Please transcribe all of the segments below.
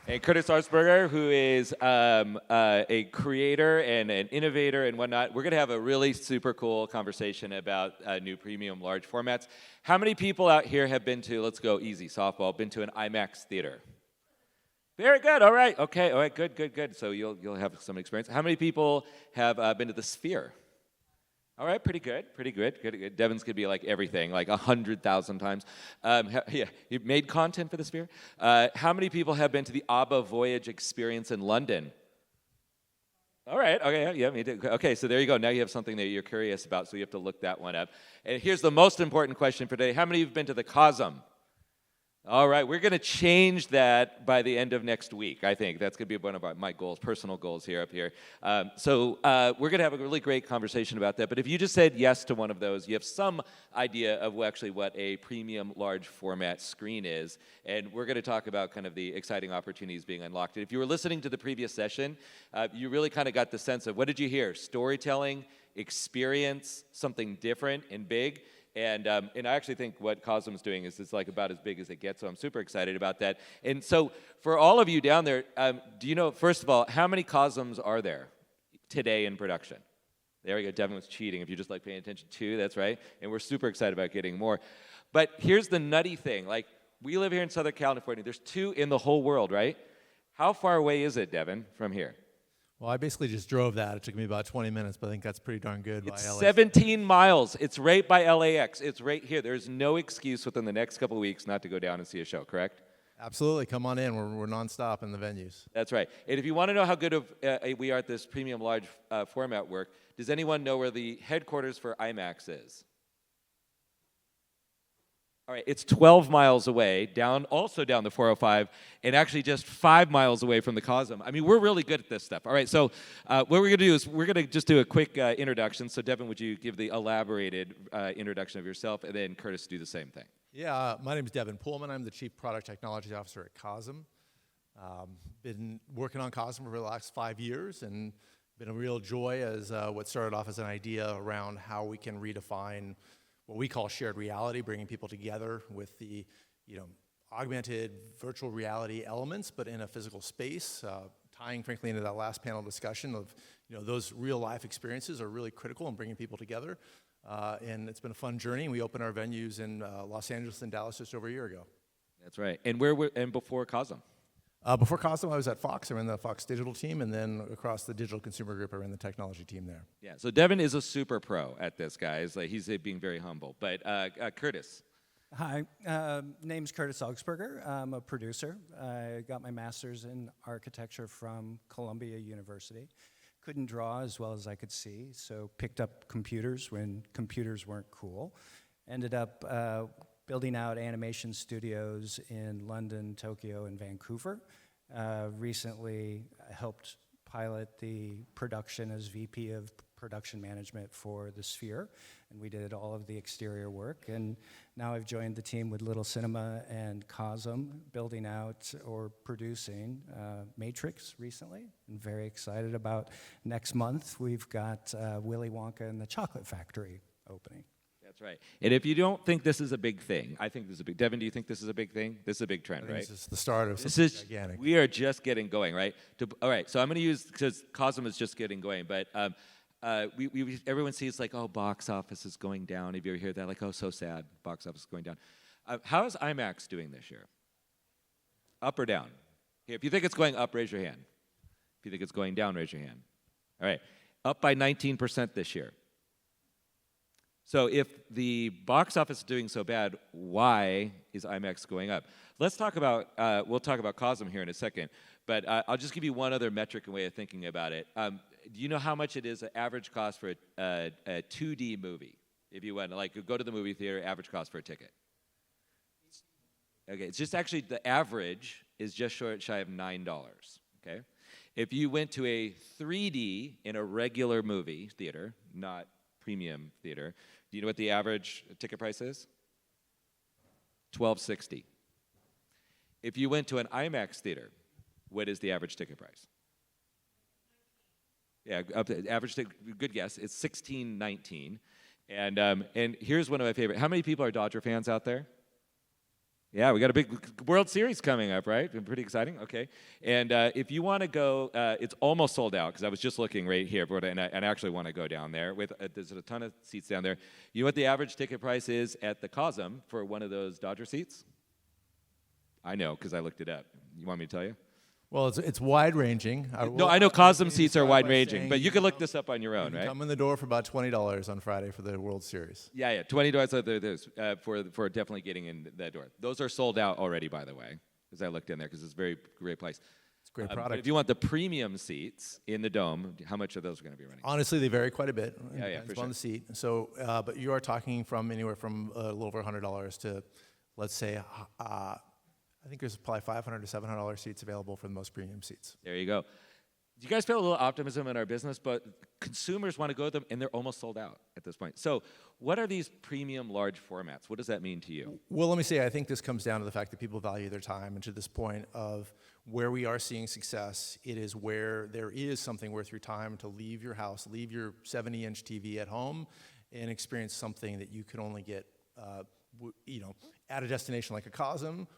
And Curtis Augspurger, who is a creator and an innovator and whatnot. We're going to have a really super cool conversation about new premium large formats. How many people out here have been to, let's go easy, softball, been to an IMAX theater? Very good, all right, okay, all right, good. So you'll have some experience. How many people have been to the Sphere? All right, pretty good. Devin's could be like everything, like 100,000 times. Yeah, you made content for the Sphere. How many people have been to the ABBA Voyage experience in London? All right, okay, yeah, me too. Okay, so there you go. Now you have something that you're curious about, so you have to look that one up. And here's the most important question for today. How many have been to the COSM? All right, we're going to change that by the end of next week, I think. That's going to be one of my goals, personal goals here up here. So we're going to have a really great conversation about that. But if you just said yes to one of those, you have some idea of actually what a premium large format screen is. And we're going to talk about kind of the exciting opportunities being unlocked. If you were listening to the previous session, you really kind of got the sense of, what did you hear? Storytelling, experience, something different and big. And I actually think what COSM's doing is like about as big as it gets, so I'm super excited about that. And so for all of you down there, do you know, first of all, how many COSMs are there today in production? There we go, Devin was cheating. If you're just like paying attention, 2, that's right. And we're super excited about getting more. But here's the nutty thing, like we live here in Southern California, there's 2 in the whole world, right? How far away is it, Devin, from here? Well, I basically just drove that. It took me about 20 minutes, but I think that's pretty darn good. It's by LA. 17 miles. It's right by LAX. It's right here. There's no excuse within the next couple of weeks not to go down and see a show, correct? Absolutely. Come on in. We're nonstop in the venues. That's right. And if you want to know how good of we are at this premium large format work, does anyone know where the headquarters for IMAX is? All right, it's 12 miles away, also down the 405, and actually just 5 miles away from the COSM. I mean, we're really good at this stuff. All right, so what we're going to do is we're going to just do a quick introduction. So, Devin, would you give the elaborated introduction of yourself, and then Curtis do the same thing? Yeah, my name is Devin Poolman. I'm the Chief Product Technology Officer at COSM. Been working on COSM for the last 5 years, and been a real joy as what started off as an idea around how we can redefine what we call shared reality, bringing people together with the, augmented virtual reality elements, but in a physical space, tying frankly into that last panel discussion of, those real life experiences are really critical in bringing people together. And it's been a fun journey. We opened our venues in Los Angeles and Dallas just over a year ago. That's right. And before COSM? Before COSM, I was at Fox. I ran the Fox digital team, and then across the digital consumer group, I ran the technology team there. Yeah, so Devin is a super pro at this, guys. Like, he's being very humble. But Curtis. Hi, name's Curtis Augspurger. I'm a producer. I got my master's in architecture from Columbia University. Couldn't draw as well as I could see, so picked up computers when computers weren't cool. Ended up building out animation studios in London, Tokyo, and Vancouver. Recently helped pilot the production as VP of Production Management for the Sphere, and we did all of the exterior work. And now I've joined the team with Little Cinema and COSM, building out or producing Matrix recently. I'm very excited about next month. We've got Willy Wonka and the Chocolate Factory opening. That's right. And if you don't think this is a big thing, I think this is a big. Devin, do you think this is a big thing? This is a big trend, right? This is the start of something gigantic. We are just getting going, right? All right, so I'm going to use, because COSM is just getting going, but everyone sees like, oh, box office is going down. If you ever hear that, like, oh, so sad, box office is going down. How is IMAX doing this year? Up or down? Here, if you think it's going up, raise your hand. If you think it's going down, raise your hand. All right, up by 19% this year. So if the box office is doing so bad, why is IMAX going up? Let's talk about, we'll talk about COSM here in a second, but I'll just give you one other metric and way of thinking about it. Do you know how much it is, an average cost for a 2D movie? If you went, like, go to the movie theater, average cost for a ticket. Okay, it's just actually, the average is just shy of $9, okay? If you went to a 3D in a regular movie theater, not premium theater, do you know what the average ticket price is? $12.60. If you went to an IMAX theater, what is the average ticket price? Yeah, average ticket, good guess. It's $16.19. And here's one of my favorite. How many people are Dodger fans out there? Yeah, we got a big World Series coming up, right? Pretty exciting. Okay, and if you want to go, it's almost sold out because I was just looking right here, and I actually want to go down there. There's a ton of seats down there. You know what the average ticket price is at the COSM for one of those Dodger seats? I know because I looked it up. You want me to tell you? Well, it's wide ranging. No, I know COSM seats are wide ranging, but you can look this up on your own, right? Come in the door for about $20 on Friday for the World Series. Yeah, $20 for definitely getting in that door. Those are sold out already, by the way, as I looked in there because it's a very great place. It's a great But product. if you want the premium seats in the dome, how much are those going to be running? Honestly, they vary quite a bit. Yeah, Depends for on sure. the seat. So, but you are talking from anywhere from a little over $100 to, let's say, I think there's probably $500 to $700 seats available for the most premium seats. There you go. You guys feel a little optimism in our business, but consumers want to go to them, and they're almost sold out at this point. So what are these premium large formats? What does that mean to you? Well, let me say, I think this comes down to the fact that people value their time, and to this point of where we are seeing success, it is where there is something worth your time to leave your house, leave your 70-inch TV at home, and experience something that you can only get, at a destination like a COSM.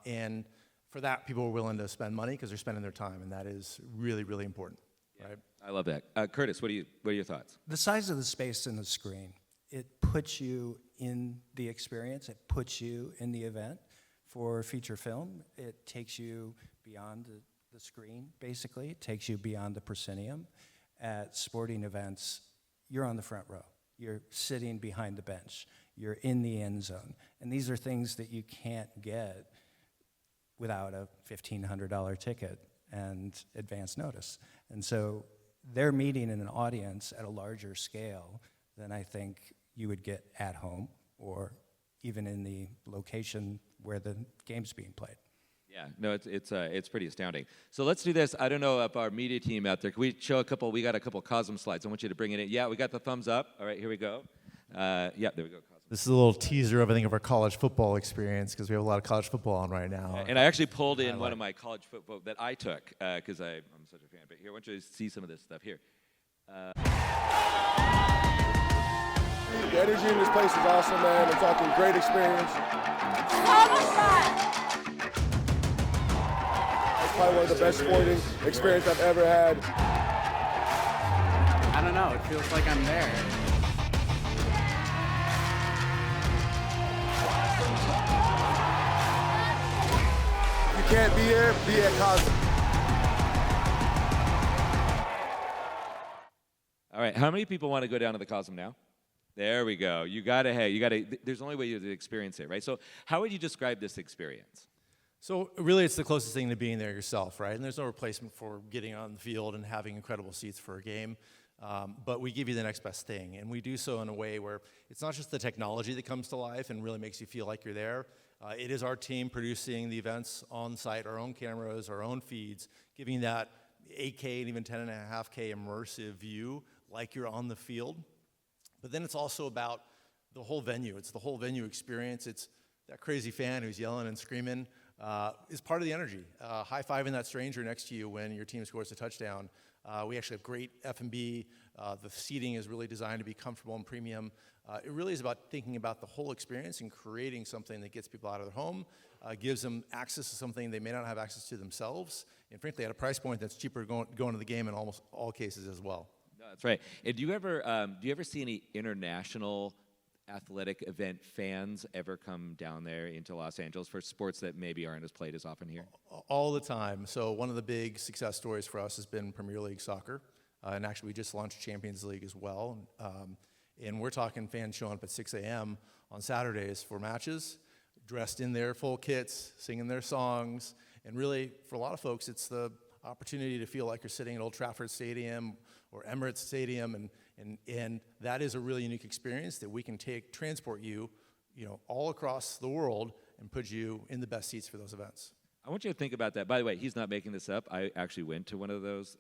And for that, people are willing to spend money because they're spending their time, and that is really, really important, right? I love that. Curtis, what are your thoughts? The size of the space in the screen, it puts you in the experience, it puts you in the event. For feature film, it takes you beyond the screen, basically. It takes you beyond the proscenium. At sporting events, you're on the front row. You're sitting behind the bench. You're in the end zone. And these are things that you can't get without a $1,500 ticket and advance notice. And so they're meeting in an audience at a larger scale than I think you would get at home or even in the location where the game's being played. Yeah, no, it's pretty astounding. So let's do this. I don't know if our media team out there, can we show we got a couple COSM slides. I want you to bring it in. Yeah, we got the thumbs up. All right, here we go. Yeah, there we go. This is a little teaser of, I think, of our college football experience because we have a lot of college football on right now. And I actually pulled in one of my college football that I took because I'm such a fan. But here, I want you to see some of this stuff here. The energy in this place is awesome, man. I'm talking great experience. It's probably one of the best sporting experience I've ever had. I don't know, it feels like I'm there. If you can't be here, be at COSM. All right, how many people want to go down to the COSM now? There we go. You gotta. There's only way you to experience it, right? So, how would you describe this experience? So really, it's the closest thing to being there yourself, right? And there's no replacement for getting on the field and having incredible seats for a game. But we give you the next best thing, and we do so in a way where it's not just the technology that comes to life and really makes you feel like you're there. It is our team producing the events on site, our own cameras, our own feeds, giving that 8K and even 10.5K immersive view like you're on the field. But then it's also about the whole venue. It's the whole venue experience. It's that crazy fan who's yelling and screaming is part of the energy. High-fiving that stranger next to you when your team scores a touchdown. We actually have great F&B. The seating is really designed to be comfortable and premium. It really is about thinking about the whole experience and creating something that gets people out of their home, gives them access to something they may not have access to themselves, and frankly at a price point that's cheaper going to the game in almost all cases as well. No, that's right. And do you ever see any international athletic event fans ever come down there into Los Angeles for sports that maybe aren't as played as often here? All the time. So one of the big success stories for us has been Premier League soccer. And actually, we just launched Champions League as well. And we're talking fans showing up at 6 a.m. on Saturdays for matches, dressed in their full kits, singing their songs. And really, for a lot of folks, it's the opportunity to feel like you're sitting at Old Trafford Stadium or Emirates Stadium, and that is a really unique experience that we can transport you, all across the world and put you in the best seats for those events. I want you to think about that. By the way, he's not making this up. I actually went to one of those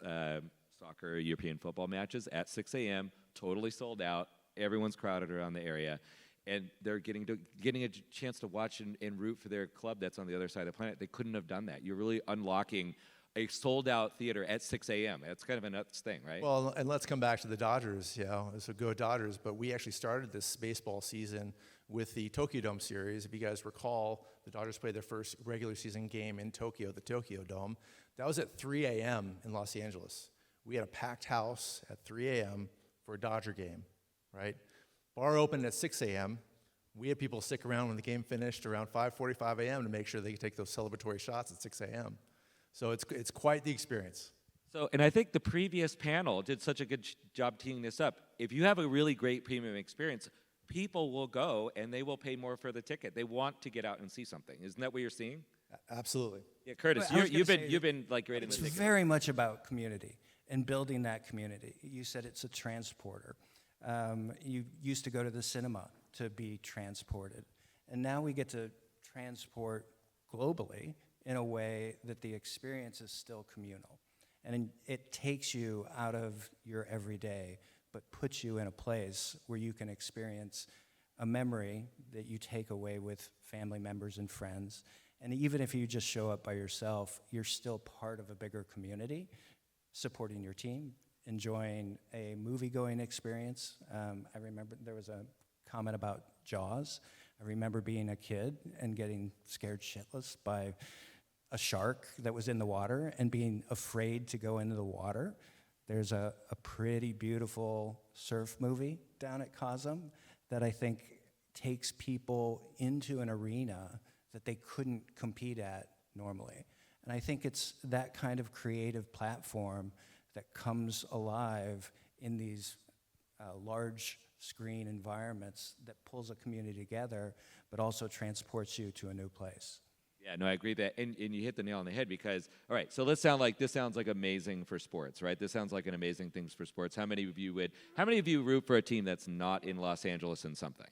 soccer European football matches at 6 a.m., totally sold out. Everyone's crowded around the area, and they're getting a chance to watch and root for their club that's on the other side of the planet. They couldn't have done that. You're really unlocking a sold-out theater at 6 a.m. That's kind of a nuts thing, right? Well, and let's come back to the Dodgers, so go Dodgers. But we actually started this baseball season with the Tokyo Dome series. If you guys recall, the Dodgers played their first regular season game in Tokyo, the Tokyo Dome. That was at 3 a.m. in Los Angeles. We had a packed house at 3 a.m. for a Dodger game, right? Bar opened at 6 a.m. We had people stick around when the game finished around 5:45 a.m. to make sure they could take those celebratory shots at 6 a.m. So it's quite the experience. So, and I think the previous panel did such a good job teeing this up. If you have a really great premium experience, people will go and they will pay more for the ticket. They want to get out and see something. Isn't that what you're seeing? Absolutely. Yeah, Curtis, Well, I was you've gonna been like great in It's the ticket. very much about community and building that community. You said it's a transporter. You used to go to the cinema to be transported, and now we get to transport globally in a way that the experience is still communal. And it takes you out of your everyday, but puts you in a place where you can experience a memory that you take away with family members and friends. And even if you just show up by yourself, you're still part of a bigger community, supporting your team, enjoying a movie-going experience. I remember there was a comment about Jaws. I remember being a kid and getting scared shitless by a shark that was in the water and being afraid to go into the water. There's a pretty beautiful surf movie down at COSM that I think takes people into an arena that they couldn't compete at normally. And I think it's that kind of creative platform that comes alive in these large screen environments that pulls a community together, but also transports you to a new place. Yeah, no, I agree that, and you hit the nail on the head because, all right, so this sounds like amazing for sports, right? This sounds like an amazing thing for sports. How many of you root for a team that's not in Los Angeles in something?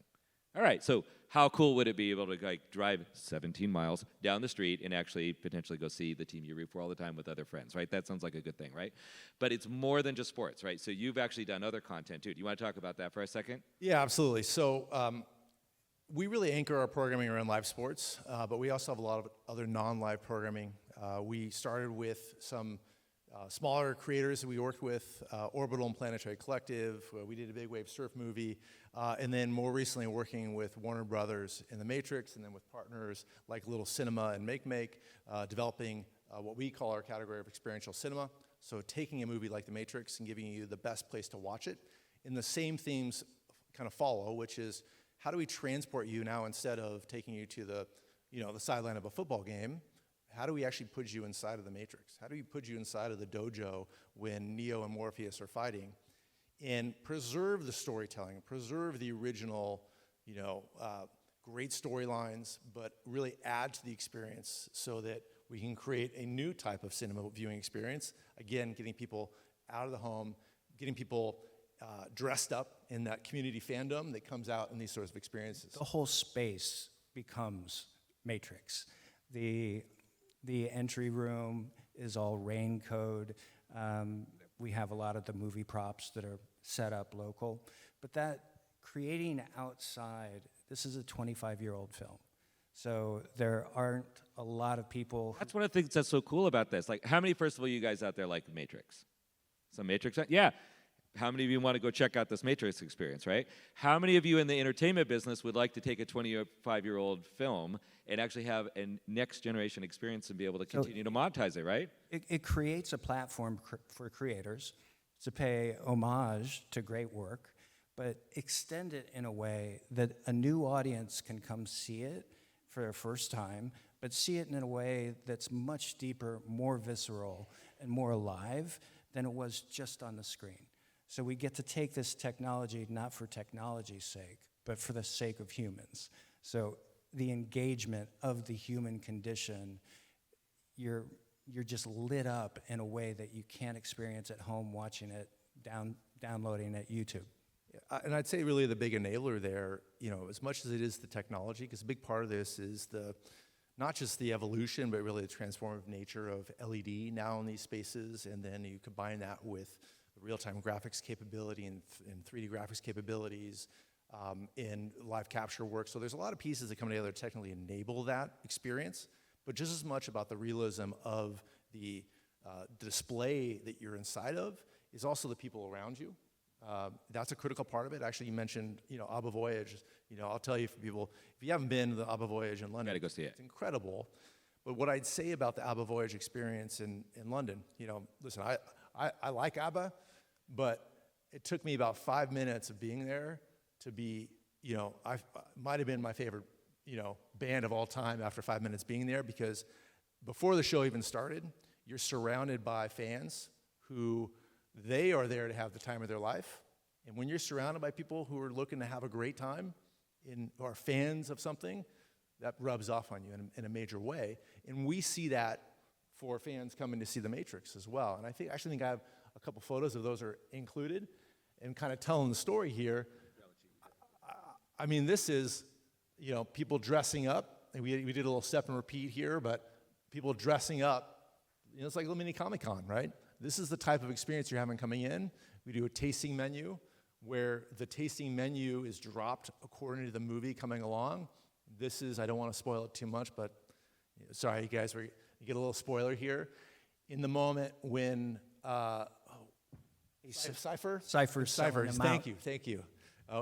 All right, so how cool would it be able to like drive 17 miles down the street and actually potentially go see the team you root for all the time with other friends, right? That sounds like a good thing, right? But it's more than just sports, right? So you've actually done other content too. Do you want to talk about that for a second? Yeah, absolutely. So we really anchor our programming around live sports, but we also have a lot of other non-live programming. We started with some smaller creators that we worked with, Orbital and Planetary Collective. We did a big wave surf movie, and then more recently working with Warner Brothers in The Matrix, and then with partners like Little Cinema and Make, developing what we call our category of experiential cinema. So taking a movie like The Matrix and giving you the best place to watch it. And the same themes kind of follow, which is how do we transport you now instead of taking you to the sideline of a football game? How do we actually put you inside of the Matrix? How do we put you inside of the dojo when Neo and Morpheus are fighting? And preserve the storytelling, preserve the original, great storylines, but really add to the experience so that we can create a new type of cinema viewing experience. Again, getting people out of the home, getting people dressed up in that community fandom that comes out in these sorts of experiences. The whole space becomes Matrix. The entry room is all rain code. We have a lot of the movie props that are set up local. But that creating outside, this is a 25-year-old film. So there aren't a lot of people. That's one of the things that's so cool about this. Like, how many, first of all, you guys out there like Matrix? Some Matrix? Yeah. How many of you want to go check out this Matrix experience, right? How many of you in the entertainment business would like to take a 25-year-old film and actually have a next-generation experience and be able to continue to monetize it, right? It creates a platform for creators to pay homage to great work, but extend it in a way that a new audience can come see it for the first time, but see it in a way that's much deeper, more visceral, and more alive than it was just on the screen. So we get to take this technology not for technology's sake, but for the sake of humans. So the engagement of the human condition, you're just lit up in a way that you can't experience at home watching it, downloading at YouTube. And I'd say really the big enabler there, as much as it is the technology, because a big part of this is not just the evolution, but really the transformative nature of LED now in these spaces, and then you combine that with real-time graphics capability and 3D graphics capabilities in live capture work. So there's a lot of pieces that come together to technically enable that experience, but just as much about the realism of the the display that you're inside of is also the people around you. That's a critical part of it. Actually, you mentioned, ABBA Voyage. I'll tell you for people, if you haven't been to the ABBA Voyage in London, Gotta go see it. It's incredible. But what I'd say about the ABBA Voyage experience in London, listen, I like ABBA, but it took me about 5 minutes of being there to be, I might have been my favorite, band of all time after 5 minutes being there, because before the show even started, you're surrounded by fans who they are there to have the time of their life. And when you're surrounded by people who are looking to have a great time or are fans of something, that rubs off on you in a major way. And we see that for fans coming to see The Matrix as well. And I actually think I have a couple photos of those are included, and kind of telling the story here. I mean, this is, people dressing up. And we did a little step and repeat here, but people dressing up. It's like a little mini Comic-Con, right? This is the type of experience you're having coming in. We do a tasting menu where the tasting menu is dropped according to the movie coming along. This is, I don't want to spoil it too much, but sorry, you guys, you get a little spoiler here. In the moment when Cypher, thank you.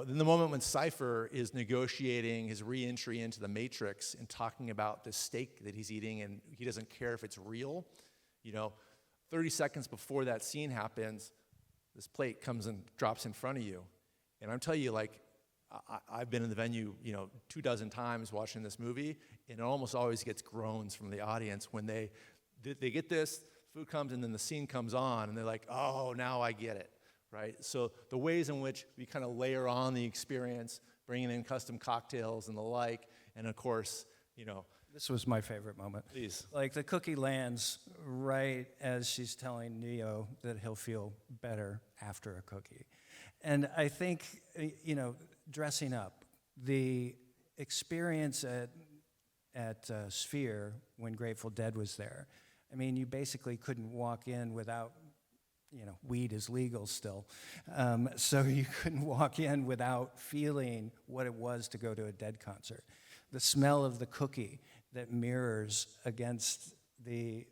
In the moment when Cypher is negotiating his re-entry into the Matrix and talking about the steak that he's eating, and he doesn't care if it's real, 30 seconds before that scene happens, this plate comes and drops in front of you. And I'm telling you, I've been in the venue, 24 times watching this movie, and it almost always gets groans from the audience when they get this, food comes, and then the scene comes on, and they're like, oh, now I get it, right? So the ways in which we kind of layer on the experience, bringing in custom cocktails and the like, and of course, This was my favorite moment. Please. Like the cookie lands right as she's telling Neo that he'll feel better after a cookie. And I think, dressing up, the experience at Sphere when Grateful Dead was there, I mean, you basically couldn't walk in without, weed is legal still. So you couldn't walk in without feeling what it was to go to a Dead concert. The smell of the cookie that mirrors against the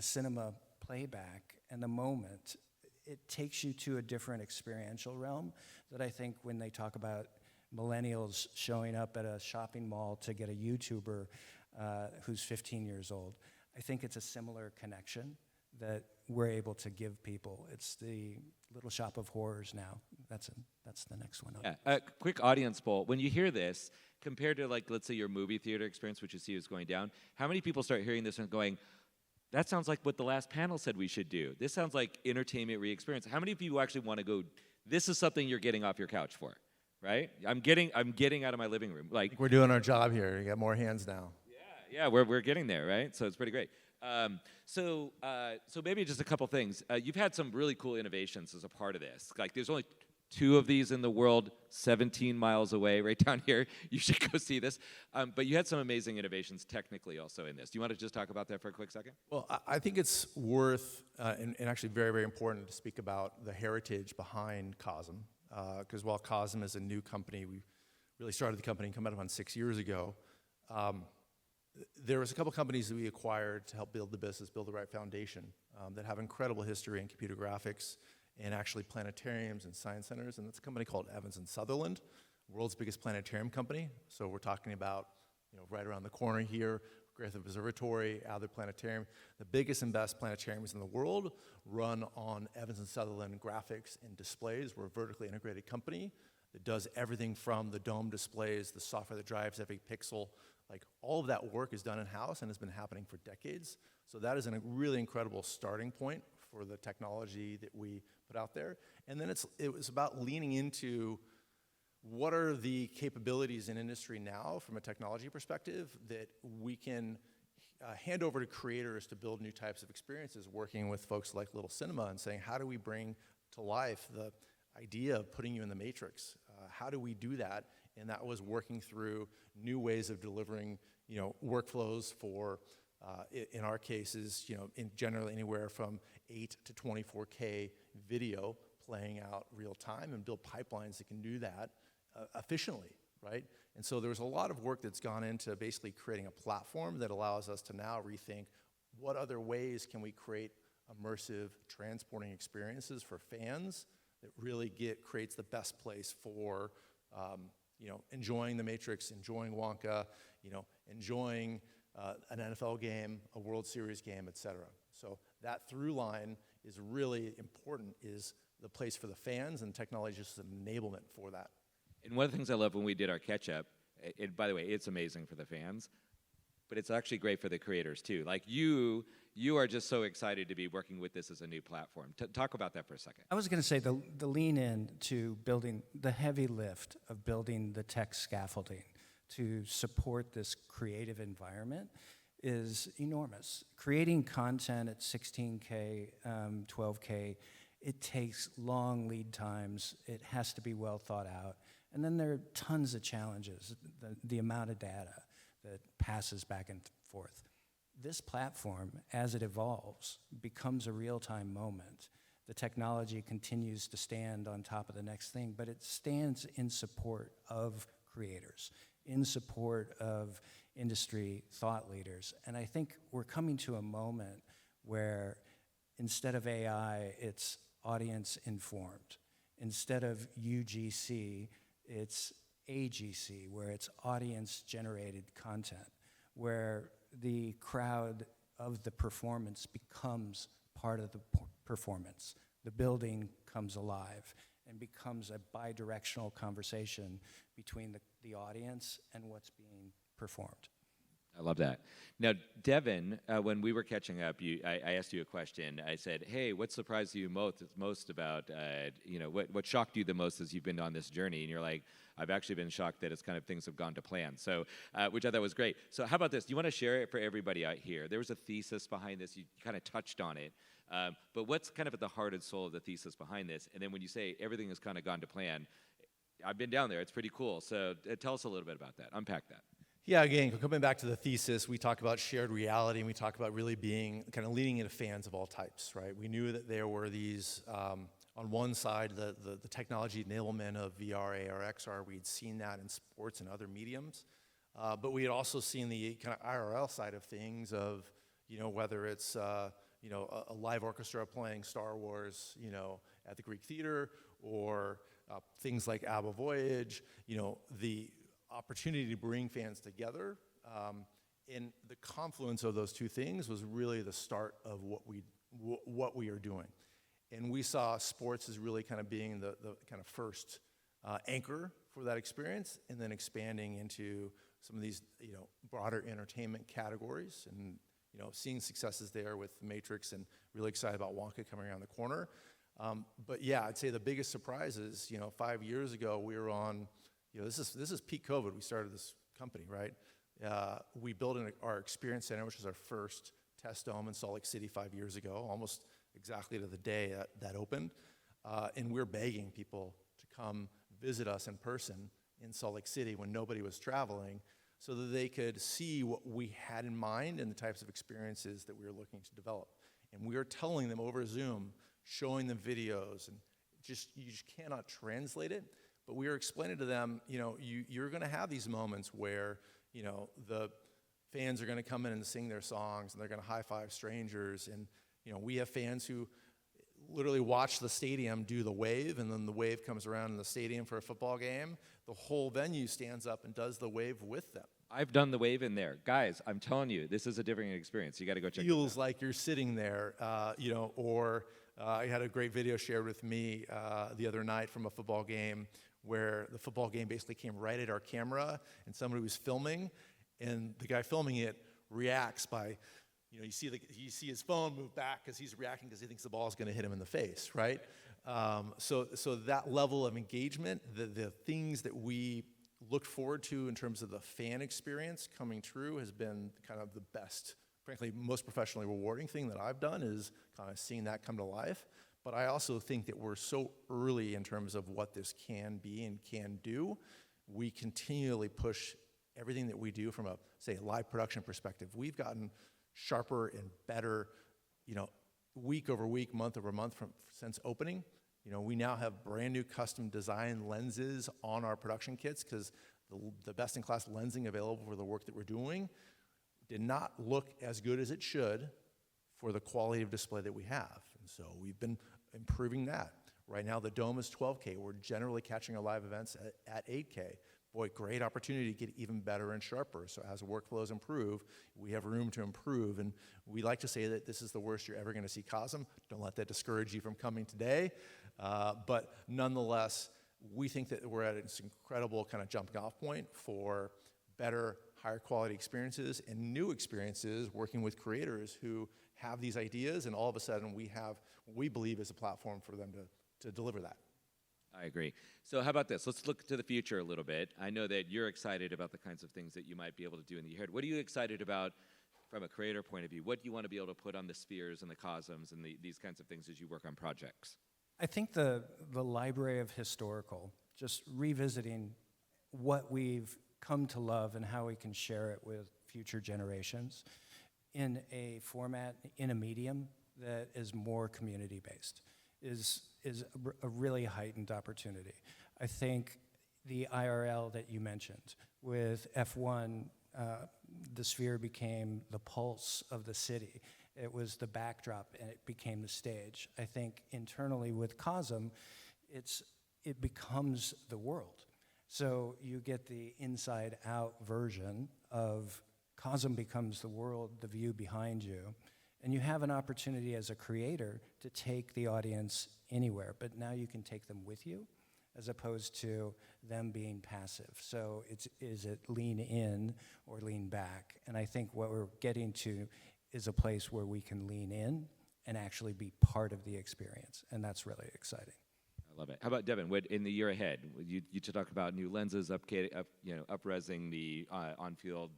cinema playback and the moment, it takes you to a different experiential realm that I think when they talk about millennials showing up at a shopping mall to get a YouTuber who's 15 years old, I think it's a similar connection that we're able to give people. It's the Little Shop of Horrors now. That's the next one. Yeah. A quick audience poll. When you hear this, compared to let's say your movie theater experience, which you see is going down, how many people start hearing this and going, that sounds like what the last panel said we should do. This sounds like entertainment re-experience. How many of you actually want to go, this is something you're getting off your couch for, right? I'm getting out of my living room. We're doing our job here. You got more hands now. Yeah, we're getting there, right? So it's pretty great. So maybe just a couple things. You've had some really cool innovations as a part of this. There's only 2 of these in the world, 17 miles away, right down here. You should go see this. But you had some amazing innovations technically also in this. Do you want to just talk about that for a quick second? Well, I think it's worth, and actually very, very important to speak about the heritage behind COSM. Because while COSM is a new company, we really started the company coming up on 6 years ago. There was a couple companies that we acquired to help build the business, build the right foundation, that have incredible history in computer graphics and actually planetariums and science centers. And that's a company called Evans and Sutherland, world's biggest planetarium company. So we're talking about, right around the corner here, Griffith Observatory, Adler Planetarium. The biggest and best planetariums in the world run on Evans and Sutherland graphics and displays. We're a vertically integrated company that does everything from the dome displays, the software that drives every pixel. All of that work is done in-house and has been happening for decades. So that is a really incredible starting point for the technology that we put out there. And then it was about leaning into what are the capabilities in industry now from a technology perspective that we can hand over to creators to build new types of experiences, working with folks like Little Cinema and saying, how do we bring to life the idea of putting you in the Matrix? How do we do that? And that was working through new ways of delivering, workflows for, in our cases, in generally anywhere from 8 to 24K video playing out real time, and build pipelines that can do that efficiently, right? And so there's a lot of work that's gone into basically creating a platform that allows us to now rethink what other ways can we create immersive transporting experiences for fans that really creates the best place for enjoying the Matrix, enjoying Wonka, enjoying an NFL game, a World Series game, et cetera. So that through line is really important, is the place for the fans, and technology is just an enablement for that. And one of the things I love when we did our catch-up, and by the way, it's amazing for the fans, but it's actually great for the creators too. Like you are just so excited to be working with this as a new platform. Talk about that for a second. I was going to say the lean in to building the heavy lift of building the tech scaffolding to support this creative environment is enormous. Creating content at 16K, 12K, it takes long lead times. It has to be well thought out. And then there are tons of challenges, the amount of data that passes back and forth. This platform, as it evolves, becomes a real-time moment. The technology continues to stand on top of the next thing, but it stands in support of creators, in support of industry thought leaders. And I think we're coming to a moment where instead of AI, it's audience informed. Instead of UGC, it's AGC, where it's audience-generated content, where the crowd of the performance becomes part of the performance. The building comes alive and becomes a bi-directional conversation between the audience and what's being performed. I love that. Now, Devin, when we were catching up, I asked you a question. I said, "Hey, what surprised you most about, what shocked you the most as you've been on this journey?" And you're like, "I've actually been shocked that it's kind of things have gone to plan." So, which I thought was great. So, how about this? Do you want to share it for everybody out here? There was a thesis behind this. You kind of touched on it. But what's kind of at the heart and soul of the thesis behind this? And then when you say everything has kind of gone to plan, I've been down there. It's pretty cool. So, tell us a little bit about that. Unpack that. Yeah, again, coming back to the thesis, we talk about shared reality, and we talk about really being kind of leaning into fans of all types, right? We knew that there were these, on one side, the technology enablement of VR, AR, XR. We'd seen that in sports and other mediums. But we had also seen the kind of IRL side of things of, whether it's, a live orchestra playing Star Wars, at the Greek Theater, or things like ABBA Voyage, the opportunity to bring fans together, and the confluence of those two things was really the start of what we are doing. And we saw sports as really kind of being the kind of first anchor for that experience, and then expanding into some of these broader entertainment categories, and seeing successes there with Matrix, and really excited about Wonka coming around the corner. But yeah, I'd say the biggest surprise is 5 years ago we were on. This is peak COVID. We started this company, right? We built our experience center, which was our first test dome in Salt Lake City 5 years ago, almost exactly to the day that opened. And we're begging people to come visit us in person in Salt Lake City when nobody was traveling, so that they could see what we had in mind and the types of experiences that we were looking to develop. And we were telling them over Zoom, showing them videos, and you just cannot translate it. But we were explaining to them, you're going to have these moments where, the fans are going to come in and sing their songs, and they're going to high-five strangers. And, we have fans who literally watch the stadium do the wave, and then the wave comes around in the stadium for a football game. The whole venue stands up and does the wave with them. I've done the wave in there. Guys, I'm telling you, this is a different experience. You got to go check it out. Feels like you're sitting there, or I had a great video shared with me the other night from a football game, where the football game basically came right at our camera, and somebody was filming, and the guy filming it reacts by, you see his phone move back because he's reacting because he thinks the ball is going to hit him in the face, right? So that level of engagement, the things that we looked forward to in terms of the fan experience coming true has been kind of the best, frankly, most professionally rewarding thing that I've done, is kind of seeing that come to life. But I also think that we're so early in terms of what this can be and can do. We continually push everything that we do from a, say, live production perspective. We've gotten sharper and better, week over week, month over month since opening. We now have brand new custom design lenses on our production kits, because the best-in-class lensing available for the work that we're doing did not look as good as it should for the quality of display that we have. And so we've been improving that. Right now, the Dome is 12K. We're generally catching our live events at 8K. Boy, great opportunity to get even better and sharper. So as workflows improve, we have room to improve. And we like to say that this is the worst you're ever going to see COSM. Don't let that discourage you from coming today. But nonetheless, we think that we're at this incredible kind of jumping off point for better, higher quality experiences and new experiences working with creators who have these ideas, and all of a sudden we have what we believe is a platform for them to deliver that. I agree. So how about this? Let's look to the future a little bit. I know that you're excited about the kinds of things that you might be able to do in the year ahead. What are you excited about from a creator point of view? What do you want to be able to put on the spheres and the COSMs and these kinds of things as you work on projects? I think the library of historical, just revisiting what we've come to love and how we can share it with future generations in a format, in a medium that is more community-based is a really heightened opportunity. I think the IRL that you mentioned with F1, the sphere became the pulse of the city. It was the backdrop and it became the stage. I think internally with COSM, it becomes the world. So you get the inside out version of COSM becomes the world, the view behind you. And you have an opportunity as a creator to take the audience anywhere, but now you can take them with you as opposed to them being passive. So is it lean in or lean back? And I think what we're getting to is a place where we can lean in and actually be part of the experience, and that's really exciting. I love it. How about Devin? What in the year ahead? You talk about new lenses, up-resing the on-field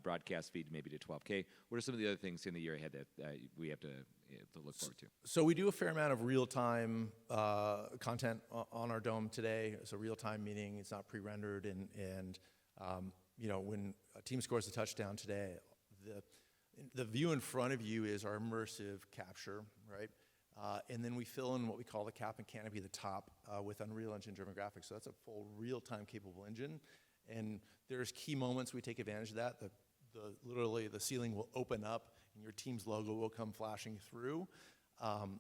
broadcast feed maybe to 12K. What are some of the other things in the year ahead that we have to look forward to? So we do a fair amount of real-time content on our Dome today. So real-time meaning it's not pre-rendered, and when a team scores a touchdown today, the view in front of you is our immersive capture, right? And then we fill in what we call the cap and canopy at the top with Unreal Engine-driven graphics. So that's a full real-time capable engine. And there's key moments we take advantage of that. Literally, the ceiling will open up and your team's logo will come flashing through.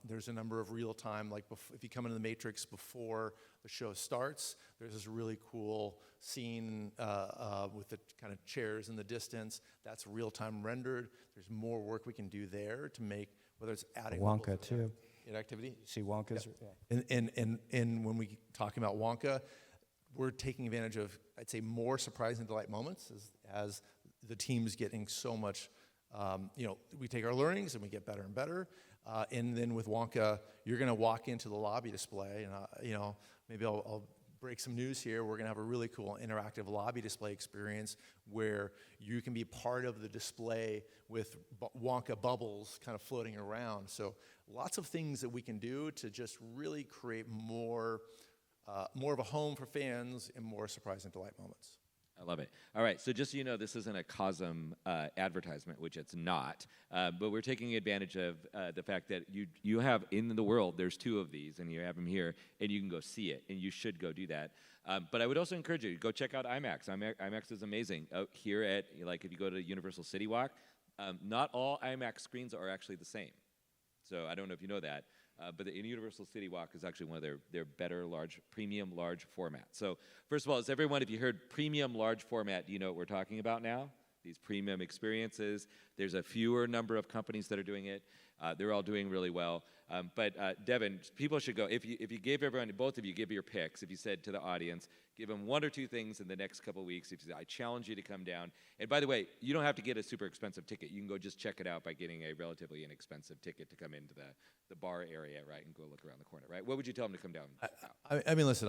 There's a number of real-time, like if you come into the Matrix before the show starts, there's this really cool scene with the kind of chairs in the distance. That's real-time rendered. There's more work we can do there to make, whether it's adding Wonka too. Activity. You see Wonka's? Yeah. And when we talking about Wonka, we're taking advantage of, I'd say, more surprise and delight moments as the team's getting so much, we take our learnings and we get better and better. And then with Wonka, you're going to walk into the lobby display, and maybe I'll break some news here. We're going to have a really cool interactive lobby display experience where you can be part of the display with Wonka bubbles kind of floating around. So lots of things that we can do to just really create more of a home for fans and more surprise and delight moments. I love it. All right, so just so you know, this isn't a COSM advertisement, which it's not, but we're taking advantage of the fact that you have in the world, there's two of these, and you have them here, and you can go see it, and you should go do that. But I would also encourage you to go check out IMAX. IMAX is amazing. Out here at, if you go to Universal City Walk, not all IMAX screens are actually the same. So I don't know if you know that. But the Universal City Walk is actually one of their better premium large formats. So first of all, if you heard premium large format, do you know what we're talking about now? These premium experiences. There's a fewer number of companies that are doing it. They're all doing really well. But Devin, people should go. If you gave everyone, both of you, give your picks. If you said to the audience, give them one or two things in the next couple of weeks. If you say, I challenge you to come down. And by the way, you don't have to get a super expensive ticket. You can go just check it out by getting a relatively inexpensive ticket to come into the bar area, right, and go look around the corner, right? What would you tell them to come down? I mean, listen,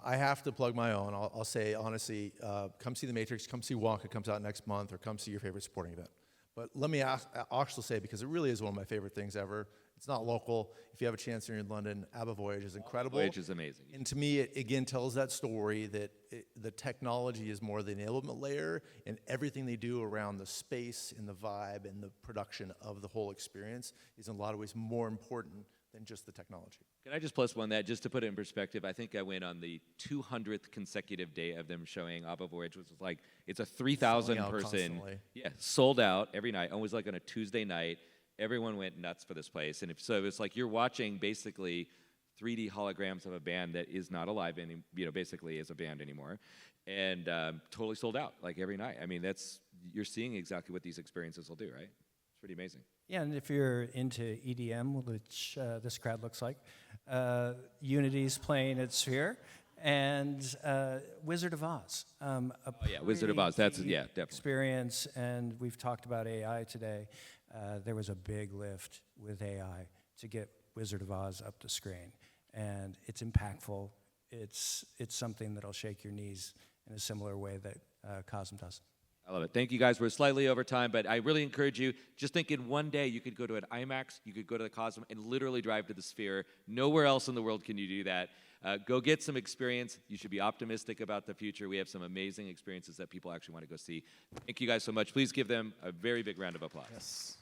I have to plug my own. I'll say, honestly, come see The Matrix, come see Wonka, comes out next month, or come see your favorite sporting event. But let me actually say, because it really is one of my favorite things ever, it's not local. If you have a chance and you're in London, ABBA Voyage is incredible. Voyage is amazing. And to me, it again tells that story that the technology is more the enablement layer, and everything they do around the space and the vibe and the production of the whole experience is in a lot of ways more important than just the technology. Can I just plus one that, just to put it in perspective? I think I went on the 200th consecutive day of them showing ABBA Voyage, which was it's a 3,000 person, constantly. sold out every night. Always on a Tuesday night. everyone went nuts for this place. And so it's like you're watching basically 3D holograms of a band that is not alive, basically is a band anymore, and totally sold out like every night. I mean, you're seeing exactly what these experiences will do, right? It's pretty amazing. Yeah, and if you're into EDM, which this crowd looks like, Unity's playing at Sphere, and Wizard of Oz. Wizard of Oz. That's pretty definitely experience, and we've talked about AI today. There was a big lift with AI to get Wizard of Oz up the screen, and it's impactful. It's something that'll shake your knees in a similar way that COSM does. I love it. Thank you guys. We're slightly over time, but I really encourage you, just think in one day you could go to an IMAX, you could go to the COSM, and literally drive to the Sphere. Nowhere else in the world can you do that. Go get some experience. You should be optimistic about the future. We have some amazing experiences that people actually want to go see. Thank you guys so much. Please give them a very big round of applause. Yes.